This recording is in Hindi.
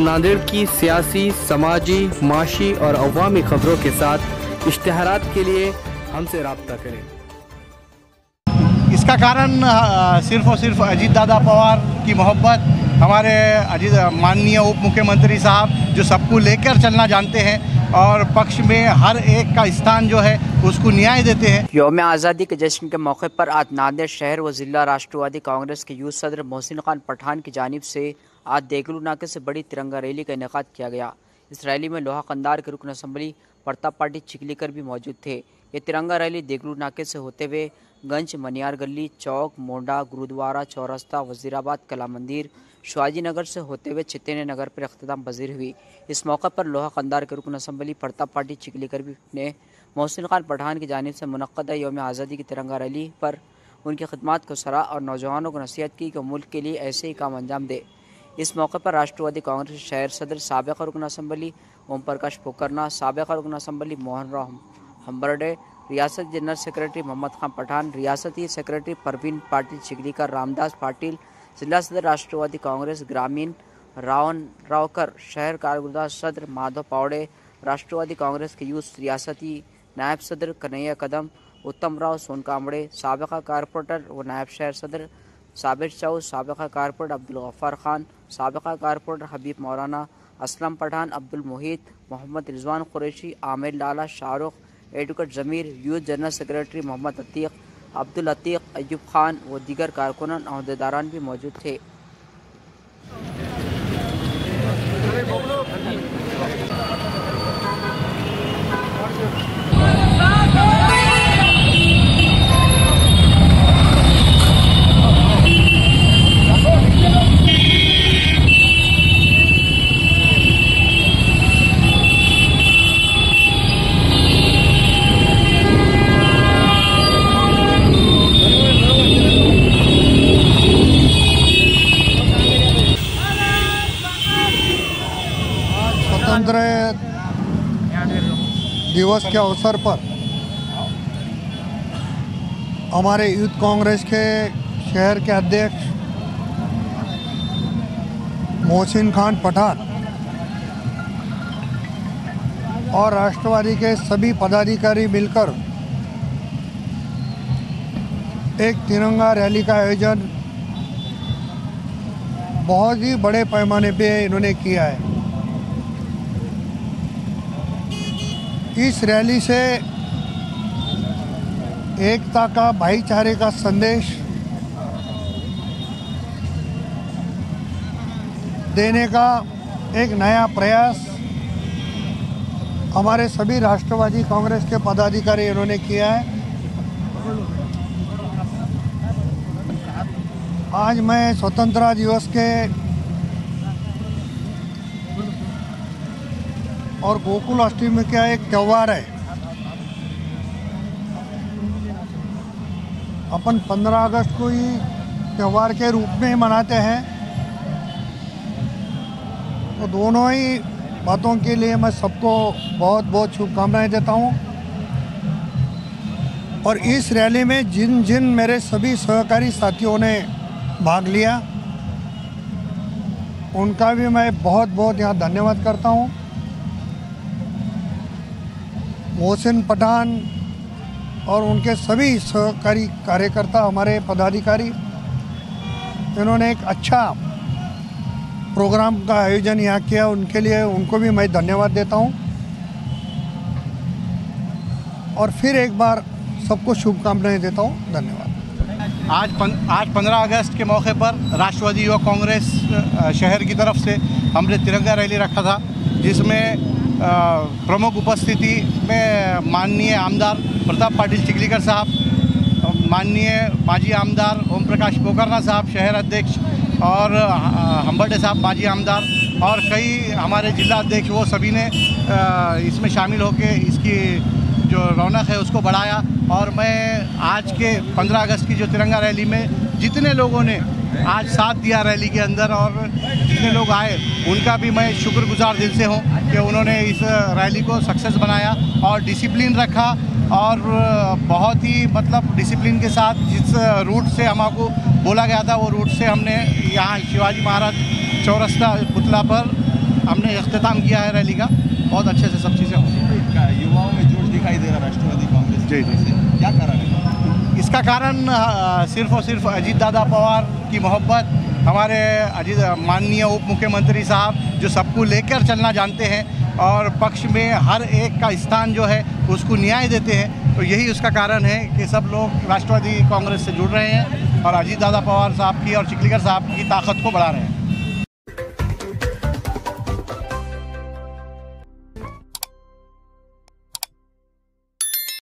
नांदेड़ की सियासी, समाजी, माशी और अवामी खबरों के साथ इश्तिहारात के लिए हमसे राब्ता करें। इसका कारण सिर्फ और सिर्फ अजीत दादा पवार की मोहब्बत, हमारे माननीय उप मुख्यमंत्री साहब जो सबको लेकर चलना जानते हैं और पक्ष में हर एक का स्थान जो है उसको न्याय देते हैं। यौम आज़ादी के जश्न के मौके पर आज नांदेड़ शहर व जिला राष्ट्रवादी कांग्रेस के यूथ सदर मोहसिन खान पठान की जानिब से आज देगलू नाके से बड़ी तिरंगा रैली का इनेकाद किया गया। इस रैली में लोहा कंदार के रुकन असम्बली प्रताप पाटिल चिखलीकर भी मौजूद थे। ये तिरंगा रैली देगलू नाके से होते हुए गंज, मनियार गली, चौक, मोंडा, गुरुद्वारा, चौरस्ता, वजीराबाद, कला मंदिर, शिवाजी नगर से होते हुए चितने नगर पर अख्ताम पजीर हुई। इस मौके पर लोहा कंदार के रुकन असम्बली प्रताप पाटिल चिखलीकर ने मोहसिन खान पठान की जानिब से मुनक्कदा यौम आज़ादी की तिरंगा रैली पर उनकी खिदमत को सराहा और नौजवानों को नसीहत की कि मुल्क के लिए ऐसे ही काम अंजाम दे। इस मौके पर राष्ट्रवादी कांग्रेस शहर सदर साबिक़ रुकन असम्बली ओम प्रकाश पोकरना, साबिक़ रुकन असम्बली मोहन राव हम्बरडे, रियासत जनरल सेक्रेटरी मोहम्मद खान पठान, रियासती सेक्रेटरी परवीन पाटिल चिखलीकर, रामदास पाटिल, जिला सदर राष्ट्रवादी कांग्रेस ग्रामीण रावन रावकर, शहर कारगुजार सदर माधव पावड़े, राष्ट्रवादी कांग्रेस के यूथ रियासती नायब सदर कन्हैया कदम, उत्तम राव सोनकामड़े, साबिक़ा कारपोरेटर व नायब शहर सदर साबिर चाऊ, साबिक़ा कारपोरेटर अब्दुल गफ्फार खान, साबिक़ा corporator Habib Maulana, Aslam Pathan, Abdul Mohit, Mohammad Rizwan Qureshi, Aamir Lala, Shahrukh, advocate Zameer, youth general secretary Mohammad Atiq, Abdul Atiq, Ayub Khan व दीगर कारकुनान अहदेदारान भी मौजूद थे। स्वतंत्रता दिवस के अवसर पर हमारे यूथ कांग्रेस के शहर के अध्यक्ष मोहसिन खान पठान और राष्ट्रवादी के सभी पदाधिकारी मिलकर एक तिरंगा रैली का आयोजन बहुत ही बड़े पैमाने पे इन्होंने किया है। इस रैली से एकता का, भाईचारे का संदेश देने का एक नया प्रयास हमारे सभी राष्ट्रवादी कांग्रेस के पदाधिकारी इन्होंने किया है। आज मैं स्वतंत्रता दिवस के और गोकुल अष्टमी का एक त्यौहार है। अपन 15 अगस्त को ही त्यौहार के रूप में मनाते हैं, तो दोनों ही बातों के लिए मैं सबको बहुत बहुत शुभकामनाएं देता हूं। और इस रैली में जिन जिन मेरे सभी सहकारी साथियों ने भाग लिया उनका भी मैं बहुत बहुत यहाँ धन्यवाद करता हूं। मोहसिन पठान और उनके सभी सहकारी कार्यकर्ता, हमारे पदाधिकारी, इन्होंने एक अच्छा प्रोग्राम का आयोजन यहाँ किया, उनके लिए उनको भी मैं धन्यवाद देता हूँ। और फिर एक बार सबको शुभकामनाएं देता हूँ। धन्यवाद। आज 15 अगस्त के मौके पर राष्ट्रवादी युवा कांग्रेस शहर की तरफ से हमने तिरंगा रैली रखा था, जिसमें प्रमुख उपस्थिति में माननीय आमदार प्रताप पाटिल चिखलीकर साहब, माननीय माजी आमदार ओम प्रकाश पोकरना साहब शहर अध्यक्ष, और हम्बरडे साहब माजी आमदार, और कई हमारे जिला अध्यक्ष, वो सभी ने इसमें शामिल होकर इसकी जो रौनक है उसको बढ़ाया। और मैं आज के 15 अगस्त की जो तिरंगा रैली में जितने लोगों ने आज साथ दिया रैली के अंदर और जितने लोग आए, उनका भी मैं शुक्रगुजार दिल से हूँ कि उन्होंने इस रैली को सक्सेस बनाया और डिसिप्लिन रखा, और बहुत ही मतलब डिसिप्लिन के साथ जिस रूट से हमको बोला गया था वो रूट से हमने यहाँ शिवाजी महाराज चौरस्ता पुतला पर हमने इख्तिताम किया है रैली का। बहुत अच्छे से सब चीज़ें होंगी। युवाओं में जोश दिखाई दे रहा राष्ट्रवादी कांग्रेस जी की, से क्या कारण है? इसका कारण सिर्फ और सिर्फ अजीत दादा पवार की मोहब्बत, हमारे माननीय उप मुख्यमंत्री साहब जो सबको लेकर चलना जानते हैं और पक्ष में हर एक का स्थान जो है उसको न्याय देते हैं, तो यही उसका कारण है कि सब लोग राष्ट्रवादी कांग्रेस से जुड़ रहे हैं और अजीत दादा पवार साहब की और चिखलीकर साहब की ताकत को बढ़ा रहे हैं।